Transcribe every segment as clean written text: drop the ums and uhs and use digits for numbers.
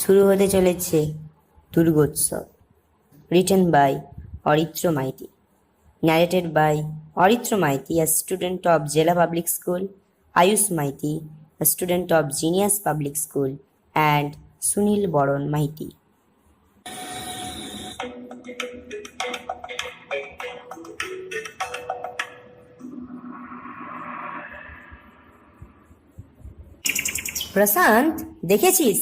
শুরু হতে চলেছে Durgotsav. Written by Oritra Maity, narrated by Oritra Maiti, a student of Jela Public School, Ayush Maiti, a student of Genius Public School, and Sunil Boron Maiti. প্রশান্ত, দেখেছিস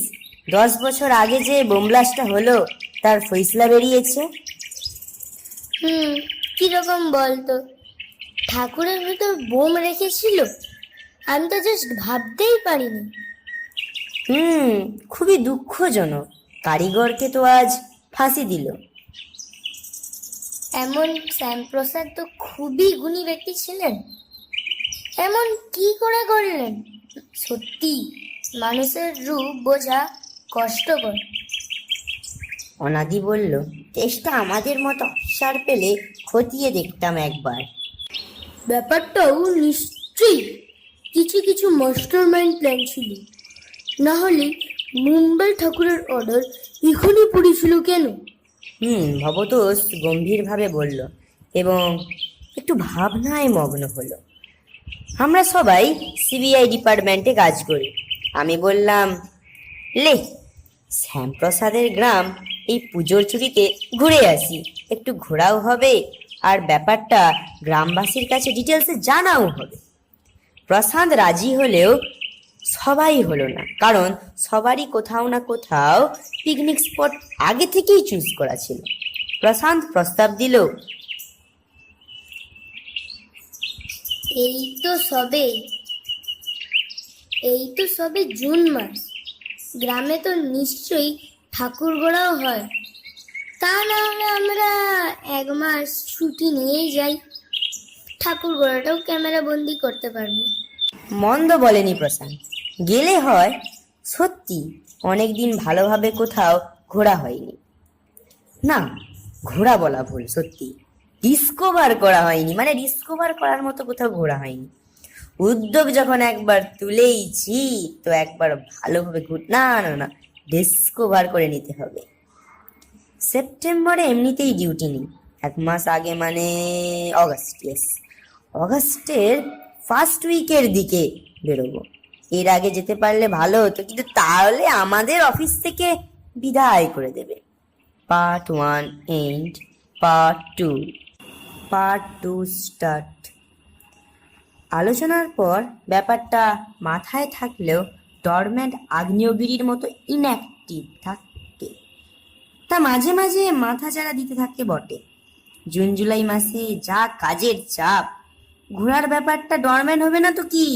10 বছর আগে যে bomb ব্লাস্টটা হলো তার ফয়সলা বেরিয়েছে? কিরকম বলতো? ঠাকুরের ভিতর বোম রেখেছিল? আমি তো জাস্ট ভাবতেই পারিনি। খুবই দুঃখজনক। কারিগরকে তো আজ ফাঁসি দিল। এমন শ্যামপ্রসাদ তো খুবই গুণী ব্যক্তি ছিলেন, এমন কি করে করলেন? সত্যি মানুষের রূপ বোঝা কষ্টকর। অনাদি বলল, চেষ্টা আমাদের মতো অফিসার পেলে খতিয়ে দেখতাম একবার। ব্যাপারটাও নিশ্চয়ই কিছু কিছু মাস্টার মাইন্ড প্ল্যান ছিল, না হলে মুম্বাই ঠাকুরের অর্ডার এখনই পড়েছিল কেন? ভবতোষ গম্ভীরভাবে বলল এবং একটু ভাবনায় মগ্ন হলো। আমরা সবাই সিবিআই ডিপার্টমেন্টে কাজ করি। আমি বললাম, লে, শ্যামপ্রসাদের গ্রাম এই পুজোর ছুটিতে ঘুরে আসি, একটু ঘোরাও হবে আর ব্যাপারটা গ্রামবাসীর কাছে ডিটেলসে জানাও হবে। প্রশান্ত রাজি হলেও সবাই হলো না, কারণ সবারই কোথাও না কোথাও পিকনিক স্পট আগে থেকেই চুজ করা ছিল। প্রশান্ত প্রস্তাব দিল, এই তো সবে জুন মাস, গ্রামে তো নিশ্চয়ই ঠাকুর গোড়াও হয়। তা না হলে আমরা 1 মাস ছুটি নিয়েই যাই, ঠাকুর গোড়াটাও ক্যামেরা বন্দি করতে পারবো। মন্দ বলেনি প্রশান্ত, গেলে হয়। সত্যি অনেকদিন ভালোভাবে কোথাও ঘোরা হয়নি। না, ঘোরা বলা ভুল, সত্যি ডিসকভার করা হয়নি, মানে ডিসকভার করার মতো কোথাও ঘোরা হয়নি। উদ্যোগ যখন একবার তুলেইছি তো একবার ভালোভাবে না ডিসকভার করে নিতে হবে। সেপ্টেম্বরে এমনিতেই ডিউটি নেই, 1 মাস আগে মানে অগাস্টের ফার্স্ট উইকের দিকে বেরোবো। এর আগে যেতে পারলে ভালো হতো, কিন্তু তাহলে আমাদের অফিস থেকে বিদায় করে দেবে। Part 1 end, part 2 start. আলোচনার পর ব্যাপারটা মাথায় থাকলেও ডরম্যান্ট আগ্নেয়গিরির মতো ইনঅ্যাক্টিভ থাকে। তা মাঝে মাঝে মাথা চাড়া দিতে থাকে বটে। জুন জুলাই মাসে যা কাজের চাপ, ঘোরার ব্যাপারটা ডরম্যান্ট হবে না তো কি?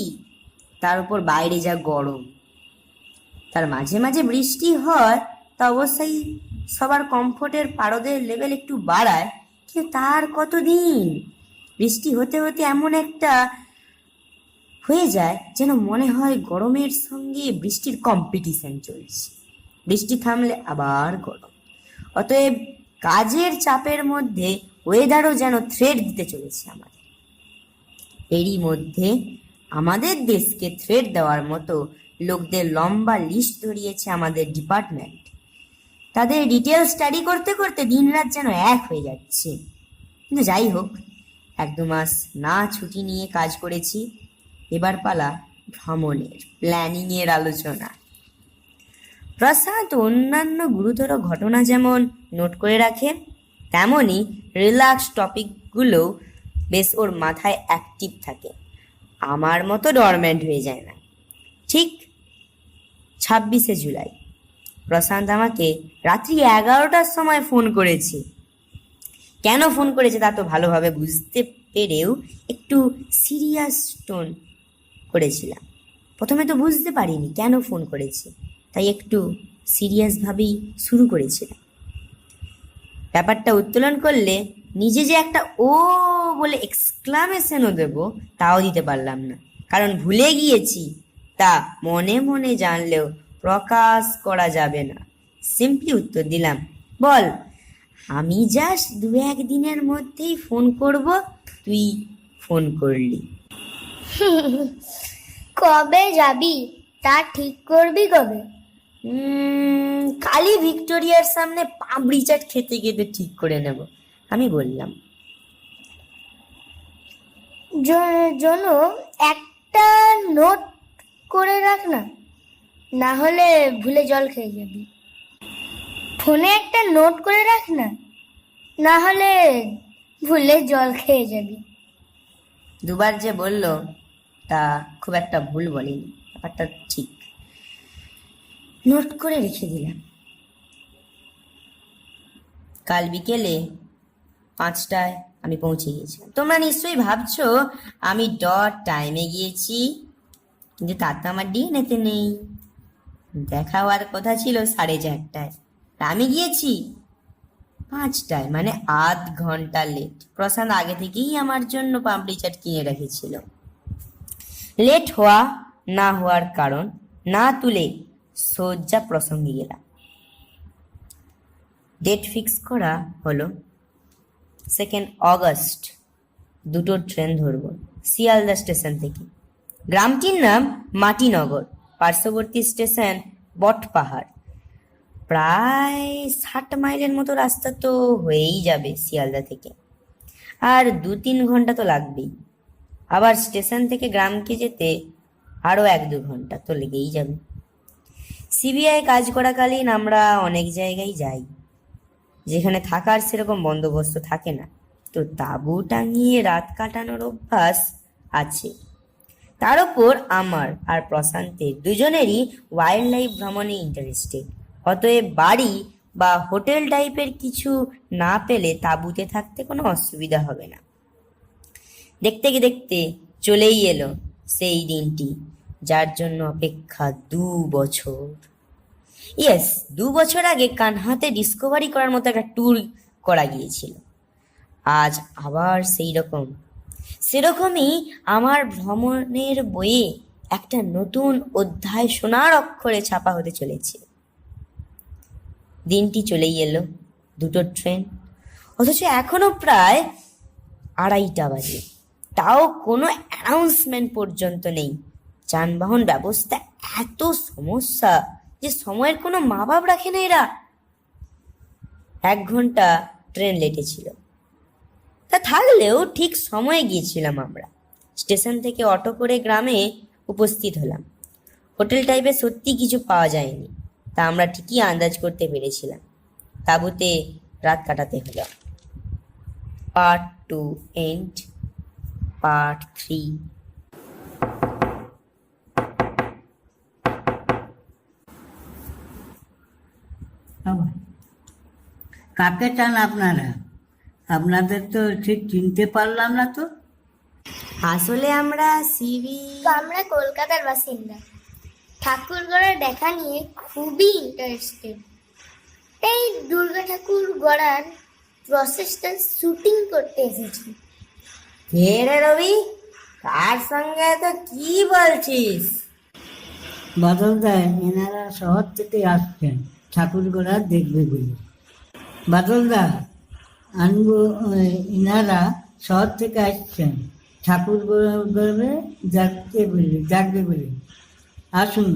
তার উপর বাইরে যা গরম, তার মাঝে মাঝে বৃষ্টি হয়, তা অবশ্যই সবার কমফোর্টের পারদের লেভেল একটু বাড়ায়, কিন্তু তার কতদিন? বৃষ্টি হতে হতে এমন একটা হয়ে যায় যেন মনে হয় গরমের সঙ্গে বৃষ্টির কম্পিটিশন চলছে। বৃষ্টি থামলে আবার গরম। অতএব কাজের চাপের মধ্যে ওয়েদারও যেন থ্রেট দিতে চলেছে আমাদের। এরই মধ্যে আমাদের দেশকে থ্রেট দেওয়ার মতো লোকদের লম্বা লিস্ট ধরিয়েছে আমাদের ডিপার্টমেন্ট। তাদের ডিটেল স্টাডি করতে করতে দিনরাত যেন এক হয়ে যাচ্ছে। কিন্তু যাই হোক, 1-2 মাস না ছুটি নিয়ে কাজ করেছি। এবার পালা ভ্রমণের, প্ল্যানিং এর আলোচনা। প্রসাদ অন্যান্য গুরুতর ঘটনা যেমন নোট করে রাখে, তেমনই রিল্যাক্স টপিকগুলো বেশ ওর মাথায় অ্যাক্টিভ থাকে। আমার মতো ডরম্যান্ট হয়ে যায় না। ঠিক 26শে জুলাই প্রশান্ত আমাকে রাত্রি 11টার সময় ফোন করেছে। কেন ফোন করেছে তা তো ভালোভাবে বুঝতে পেরেও একটু সিরিয়াস টোন করেছিলাম। প্রথমে তো বুঝতে পারিনি কেন ফোন করেছে, তাই একটু সিরিয়াসভাবেই শুরু করেছিলাম। ব্যাপারটা উত্তোলন করলে নিজে যে একটা ও বলে এক্সক্লামেশনও দেবো তাও দিতে পারলাম না, কারণ ভুলে গিয়েছি। তা মনে মনে জানলেও প্রকাশ করা যাবে না। সিম্পলি উত্তর দিলাম, বল। আমি জাস্ট 2-1 দিনের মধ্যেই ফোন করব, তুই ফোন করলি। কবে যাবি তা ঠিক করবি কবে? কালই ভিক্টোরিয়ার সামনে পাপড়ি চাট খেতে খেতে ঠিক করে নেব, আমি বললাম। জন্য একটা নোট করে রাখ না, না হলে ভুলে জল খেয়ে যাবি। ফোনে একটা নোট করে রাখ না, না হলে ভুলে জল খেয়ে যাবি। দুবার যে বলল তা খুব একটা ভুল বলিনি, ব্যাপারটা ঠিক। নোট করে রেখে দিলাম। কাল বিকেলে 5টায় আমি পৌঁছে গিয়েছিলাম। তোমরা নিশ্চয়ই ভাবছো আমি ডট টাইমে গিয়েছি, কিন্তু তা তো আমার ডিএনএতে নেই। দেখা হওয়ার কথা ছিল 4:30টায়, আমি গিয়েছি 5টায়, মানে আধ ঘন্টা লেট। প্রশান্ত আগে থেকেই আমার জন্য পাপড়ি চাট কিনে রেখেছিল। লেট হওয়া না হওয়ার কারণ না তুলে সোজা প্রসঙ্গে গেলাম। ডেট ফিক্স করা হলো 2 অগস্ট। 2টো ট্রেন ধরব শিয়ালদা স্টেশন থেকে। গ্রামটির নাম মাটিনগর, পার্শ্ববর্তী স্টেশন বটপাহাড়। প্রায় 60 মাইলের মতো রাস্তা তো হয়েই যাবে শিয়ালদা থেকে, আর 2-3 ঘন্টা তো লাগবেই। আবার স্টেশন থেকে গ্রামকে যেতে আরও 1-2 ঘন্টা তো লেগেই যাবে। সিবিআই কাজ করাকালীন আমরা অনেক জায়গায় যাই যেখানে থাকার সেরকম বন্দোবস্ত থাকে না, তো তাঁবু টাঙিয়ে রাত কাটানোর অভ্যাস আছে। তার উপর আমার আর প্রশান্তের দুজনেরই ওয়াইল্ড লাইফ ভ্রমণে ইন্টারেস্টেড। অতএব বাড়ি বা হোটেল টাইপের কিছু না পেলে তাঁবুতে থাকতে কোনো অসুবিধা হবে না। দেখতে দেখতে চলেই এলো সেই দিনটি যার জন্য অপেক্ষা 2 বছর। ইয়েস, 2 বছর আগে কানহাতে ডিসকভারি করার মতো একটা ট্যুর করা গিয়েছিল। আজ আবার সেরকমই আমার ভ্রমণের বইয়ে একটা নতুন অধ্যায় সোনার অক্ষরে ছাপা হতে চলেছে। দিনটি চলেই এলো, 2টো ট্রেন, অথচ এখনো প্রায় 2:30 বাজে। তাও কোনো অ্যানাউন্সমেন্ট পর্যন্ত নেই। যানবাহন ব্যবস্থা এত সমস্যা যে সময়ের কোনো মাপ রাখে না এরা। 1 ঘন্টা ট্রেন লেটে ছিল, তা থাকলেও ঠিক সময়ে গিয়েছিলাম আমরা। স্টেশন থেকে অটো করে গ্রামে উপস্থিত হলাম। হোটেল টাইপের সত্যি কিছু পাওয়া যায়নি, তা আমরা ঠিকই আন্দাজ করতে পেরেছিলাম। তাঁবুতে রাত কাটাতে হলো। Part 2 end, part 3। কাকে চান আপনারা? আপনাদের তো ঠিক চিনতে পারলাম না তো। আসলে আমরা আমরা কলকাতার বাসিন্দা, ঠাকুর গড়ার দেখা নিয়ে খুবই ইন্টারেস্টেড। এই দুর্গা ঠাকুর গড়ার প্রসেসটা শুটিং করতে এসেছি। কে রে রবি, কার সঙ্গে তো কি বলছিস? বাদলদা, এনারা শহর থেকে আসছেন ঠাকুরগড়া দেখবে বলে। বাদলদা, আনবো, এনারা শহর থেকে আসছেন ঠাকুরগড়ে দেখবে বলে। আসুন,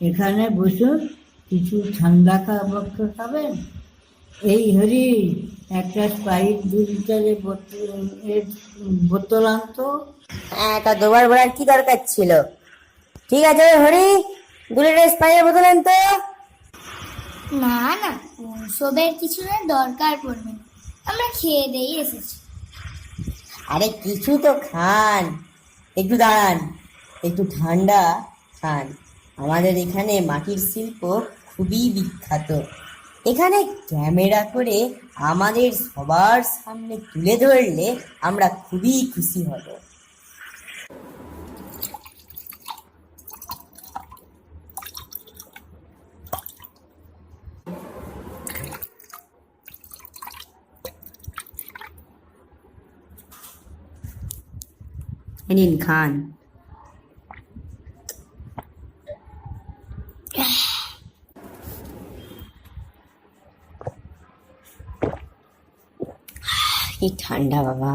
এখানে বসুন, কিছু ঠান্ডা খাবেন। এই হরি, একটা স্প্রাইট 2 লিটারের বোতল আনতো। হ্যাঁ, তা দুবার বলার কি দরকার ছিল? ঠিক আছে হরি, 2 লিটার স্প্রাইটের বোতল আনতো। না না, ওসবের কিছু না, দরকার পড়বে না, আমরা খেয়ে দিয়ে এসেছি। আরে কিছু তো খান, একটু দাঁড়ান, একটু ঠান্ডা খান। আমাদের এখানে মাটির শিল্প খুবই বিখ্যাত। এখানে ক্যামেরা করে আমাদের সবার সামনে তুলে ধরলে আমরা খুবই খুশি হব। নিন খান। কি ঠান্ডা বাবা।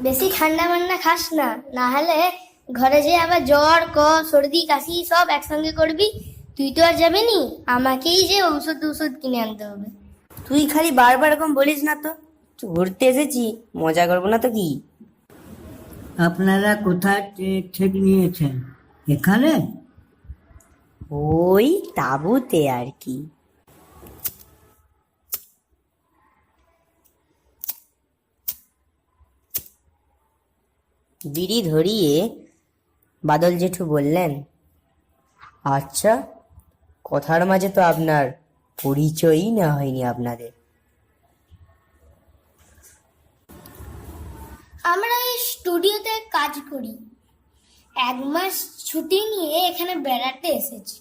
বেশি ঠান্ডা মান্না খাস না, না হলে ঘরে যে আবার জ্বর কফ সর্দি কাশি সব একসঙ্গে করবি। তুই তো আর যাবি নি, আমাকেই যে ঔষধ কিনে আনতে হবে। তুই খালি বারবার এরকম বলিস না তো, একটু ঘুরতে এসেছি, মজা করবো না তো কি। আপনারা কোথায় ঠিক নিয়েছেন? এখানে? ওই তাঁবুতে আর কি। বিড়ি ধরিয়ে বাদল জেঠু বললেন, আচ্ছা, কথার মাঝে তো আপনার পরিচয়ই না হয়নি আপনাদের। আমরা এই স্টুডিওতে কাজ করি, 1 মাস ছুটি নিয়ে এখানে বেড়াতে এসেছি।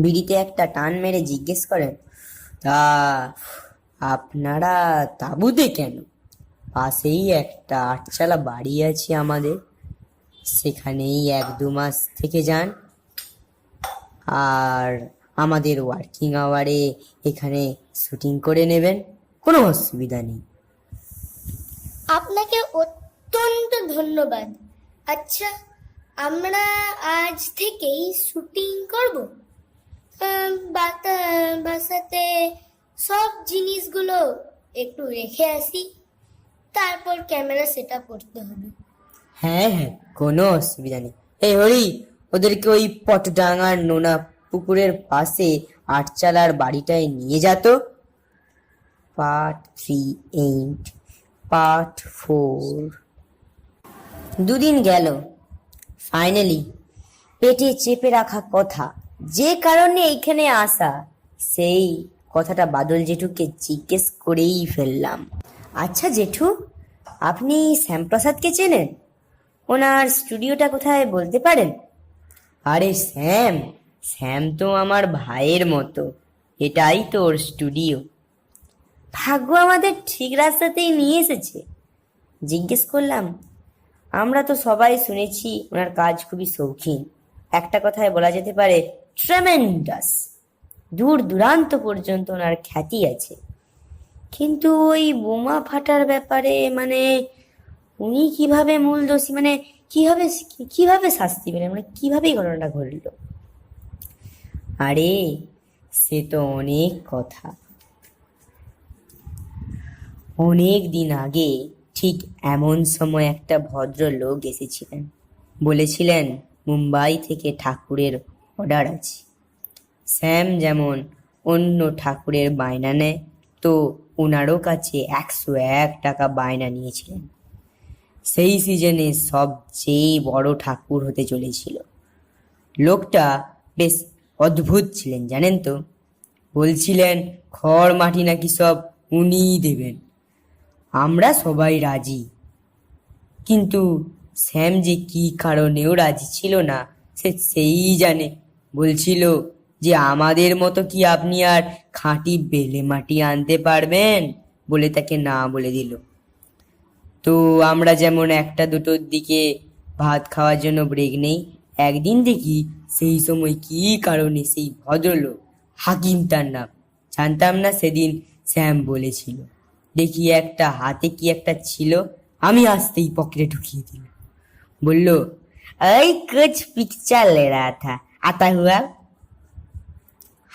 বিড়িতে একটা টান মেরে জিজ্ঞেস করেন, তা আপনারা তাঁবুতে কেন? পাশেই একটা 8 চালা বাড়ি আছে আমাদের, সেখানেই 1-2 মাস থেকে যান, আর আমাদের ওয়ার্কিং আওয়ারে এখানে শুটিং করে নেবেন, কোনো অসুবিধা নেই। আপনাকে অত্যন্ত ধন্যবাদ। আচ্ছা, আমরা আজ থেকেই শুটিং করব। বাসাতে সব জিনিসগুলো একটু রেখে আসি, তারপর ক্যামেরা সেট আপ করতে হবে। হ্যাঁ হ্যাঁ, কোনো অসুবিধা নেই। এই হরি, ওদেরকে ওই পটডাঙ্গার নোনা পুকুরের পাশে 8 চালার বাড়িটায় নিয়ে যেত। Part 3 and part 4। 2 দিন গেল। ফাইনালি পেটে চেপে রাখা কথা, যে কারণে এইখানে আসা, সেই কথাটা বাদল জেঠুকে জিজ্ঞেস করেই ফেললাম। আচ্ছা জেঠু, আপনি শ্যামপ্রসাদকে চেনেন? ওনার স্টুডিওটা কোথায় বলতে পারেন? আরে শ্যাম, শ্যাম তো আমার ভাইয়ের মতো, এটাই তো ওর স্টুডিও। ভাগ্য আমাদের ঠিক রাস্তাতেই নিয়ে এসেছে। জিজ্ঞেস করলাম, আমরা তো সবাই শুনেছি ওনার কাজ খুবই শৌখিন, একটা কথায় বলা যেতে পারে ট্রেমেন্ডাস। দূর দূরান্ত পর্যন্ত ওনার খ্যাতি আছে। কিন্তু ওই বোমা ফাটার ব্যাপারে মানে উনি কিভাবে মূল দোষী, মানে কিভাবে কিভাবে শাস্তি পেলেন, মানে কিভাবে এই ঘটনাটা ঘটল? আরে সে তো অনেক কথা। অনেক দিন আগে ঠিক এমন সময় একটা ভদ্রলোক এসেছিলেন, বলেছিলেন মুম্বাই থেকে ঠাকুরের অর্ডার আছে। শ্যাম যেমন অন্য ঠাকুরের বায়না নেয়, তো ওনারও কাছে 101 টাকা বায়না নিয়েছিলেন। সেই সিজনে সবচেয়ে বড় ঠাকুর হতে চলেছিল। লোকটা বেশ অদ্ভুত ছিলেন জানেন তো। বলছিলেন খড় মাটি নাকি সব উনিই দেবেন। আমরা সবাই রাজি, কিন্তু শ্যাম যে কি কারণেও রাজি ছিল না সেই জানে। বলছিল যে আমাদের মতো কি আপনি আর খাঁটি বেলে মাটি আনতে পারবেন, বলে তাকে না বলে দিল। তো আমরা যেমন 1টা-2টোর দিকে ভাত খাওয়ার জন্য ব্রেক নেই, একদিন দেখি সেই সময় কি কারণে সেই ভদ্রলোক, হাকিম তার নাম, জানতাম না সেদিন শ্যাম বলেছিল, দেখি একটা হাতে কি একটা ছিল, আমি আসতেই পকেটে ঢুকিয়ে দিল। বলল, এই কুছ পিকচার লে রহা থা, আতা হুয়া।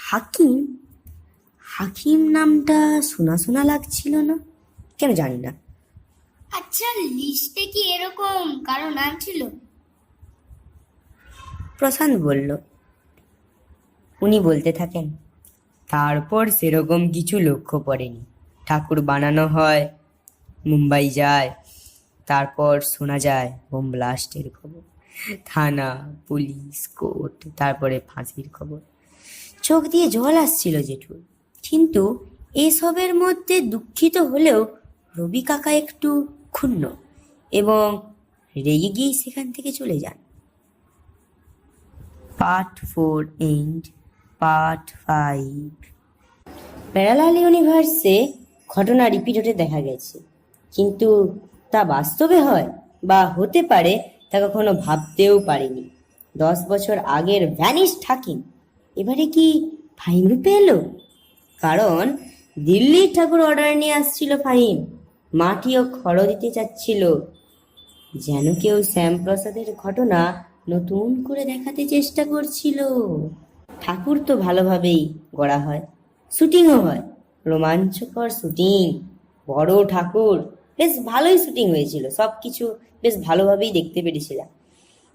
হাকিম, হাকিম নামটা শোনা শোনা লাগছিল না, কেন জানি না। আচ্ছা, লিস্টে কি এরকম কারো নাম ছিল? প্রশান্ত বলল। উনি বলতে থাকেন, তারপর সেরকম কিছু লক্ষ্য পড়েনি। ঠাকুর বানানো হয়, মুম্বাই যায়, তারপর শোনা যায় বোম ব্লাস্টের খবর, থানা পুলিশ কোর্ট, তারপরে ফাঁসির খবর। চোখ দিয়ে জল আসছিল জেঠুর, কিন্তু এসবের মধ্যে দুঃখিত হলেও রবি কাকা একটু ক্ষুণ্ণ এবং রেগে গিয়ে সেখান থেকে চলে যান। Part 4 end part 5। প্যারালাল ইউনিভার্সে ঘটনা রিপিট হতে দেখা গেছে, কিন্তু তা বাস্তবে হয় বা হতে পারে তা কখনো ভাবতেও পারিনি। 10 বছর আগের ভ্যানিশ হাকিম এবারে কি ফাইন রূপে এলো? কারণ দিল্লির ঠাকুর অর্ডার নিয়ে আসছিল ফাহিম, মাটি ও খড় দিতে চাচ্ছিল, যেন কেউ শ্যামপ্রসাদের ঘটনা নতুন করে দেখাতে চেষ্টা করছিল। ঠাকুর তো ভালোভাবেই গড়া হয়, শুটিংও হয়, রোমাঞ্চকর শুটিং, বড় ঠাকুর, বেশ ভালোই শুটিং হয়েছিল, সব কিছু বেশ ভালোভাবেই দেখতে পেরেছিলাম।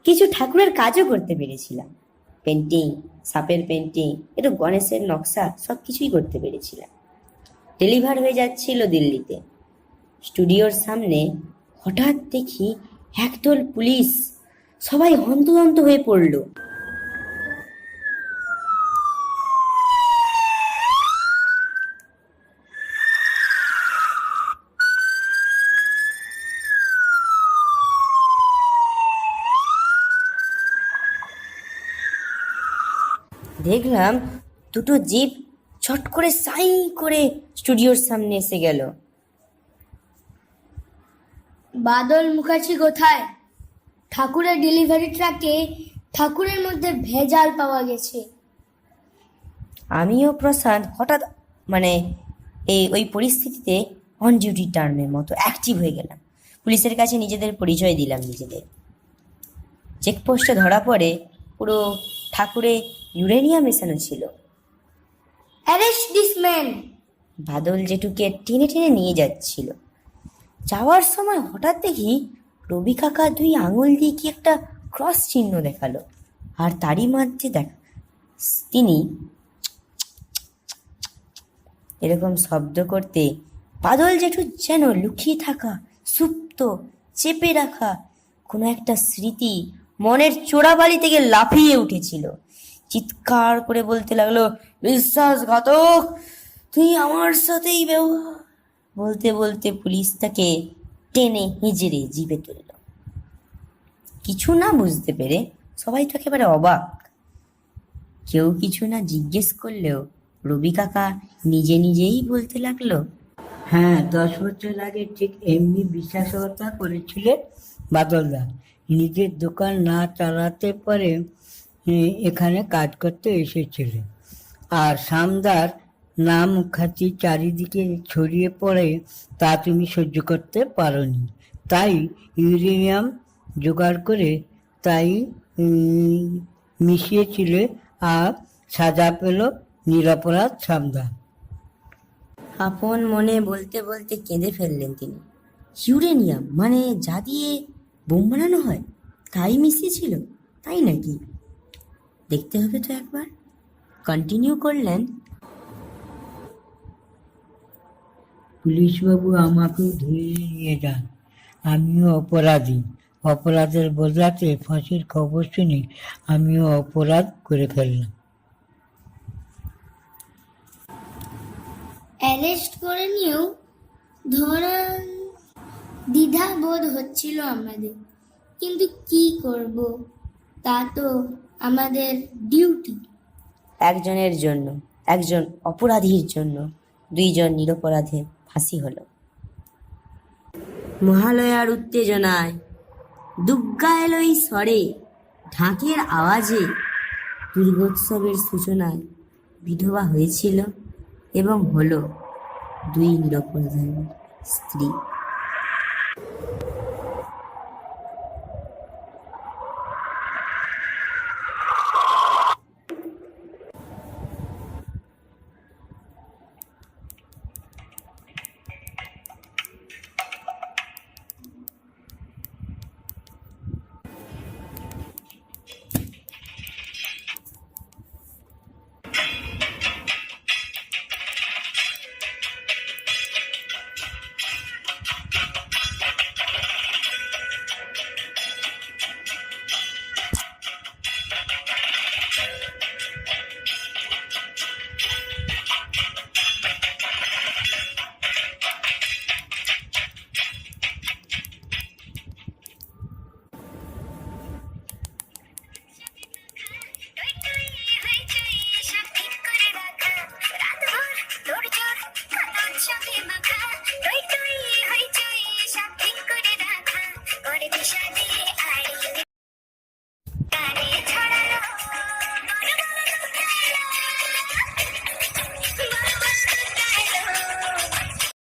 কিছু ঠাকুরের কাজও করতে পেরেছিলাম, পেন্টিং, সাপের পেন্টিং, একটু গণেশের নকশা, সব কিছুই করতে পেরেছিলাম। ডেলিভার হয়ে যাচ্ছিল দিল্লিতে। স্টুডিওর সামনে হঠাৎ দেখি একদল পুলিশ, সবাই হন্তদন্ত হয়ে পড়ল। দেখলাম দুটো জিপ ছট করে সাই করে স্টুডিওর সামনে এসে গেল। বাদল মুখার্জি কোথায়? ঠাকুরের ডেলিভারি ট্রাকে ঠাকুরের মধ্যে ভেজাল পাওয়া গেছে। আমিও প্রশান্ত হঠাৎ ওই পরিস্থিতিতে অন ডিউটি টার্মের মতো অ্যাক্টিভ হয়ে গেলাম। পুলিশের কাছে নিজেদের পরিচয় দিলাম নিজেদের। চেকপোস্টে ধরা পড়ে পুরো ঠাকুরে ইউরেনিয়াম মেশানো ছিল। Arrest this man. বাদল জেঠুকে টেনে টেনে নিয়ে যাচ্ছিল। যাওয়ার সময় হঠাৎ দেখি রবি কাকা 2 আঙুল দিয়ে কি একটা ক্রস চিহ্ন দেখালো, আর তারই মধ্যে তিনি এরকম শব্দ করতে বাদল জেঠু যেন লুকিয়ে থাকা, সুপ্ত, চেপে রাখা কোনো একটা স্মৃতি মনের চোরাবালি থেকে লাফিয়ে উঠেছিল। চিৎকার করে বলতে লাগলো, বিশ্বাসঘাতক, তুই আমার সাথেই ব্যবহার। বলতে বলতে পুলিশ তাকে টেনে হিজড়ে জিপে তুলল। কিছু না বুঝতে পেরে সবাই তো একেবারে অবাক। কেউ কিছু না জিজ্ঞেস করলেও রবি কাকা নিজে নিজেই বলতে লাগলো, হ্যাঁ, 10 বছর আগে ঠিক এমনি বিশ্বাসঘাতকতা করেছিলেন বাদলদা। নিজের দোকান না চালাতে পারে এখানে কাজ করতে এসেছিলেন, আর সামদার নাম খ্যাতি চারিদিকে ছড়িয়ে পড়ে, তা তুমি সহ্য করতে পারোনি, তাই ইউরেনিয়াম জোগাড় করে তাই মিশিয়েছিলে, আর সাজা পেল নিরপরাধ সামদা। আপন মনে বলতে বলতে কেঁদে ফেললেন তিনি। ইউরেনিয়াম মানে যা দিয়ে বোম বানানো হয়, তাই মিশিয়েছিল, তাই নাকি? দেখতে হবে তো একবার। কন্টিনিউ করলেন, পুলিশবাবু আমাকেও ধরে নিয়ে যান, আমিও অপরাধী। অপরাধের বদলাতে ফাঁসির খবর শুনে আমিও অপরাধ করে ফেললাম। অ্যারেস্ট করে নিয়েও ধরার দ্বিধা বোধ হচ্ছিল আমাদের, কিন্তু কি করব, তা তো আমাদের ডিউটি। একজনের জন্য, একজন অপরাধীর জন্য 2 জন নিরপরাধের ফাঁসি হলো। মহালয়ার উত্তেজনায়, দুর্গা এলোই স্বরে, ঢাকের আওয়াজে দুর্গোৎসবের সূচনায় বিধবা হয়েছিল এবং হলো 2 নিরপরাধের স্ত্রী।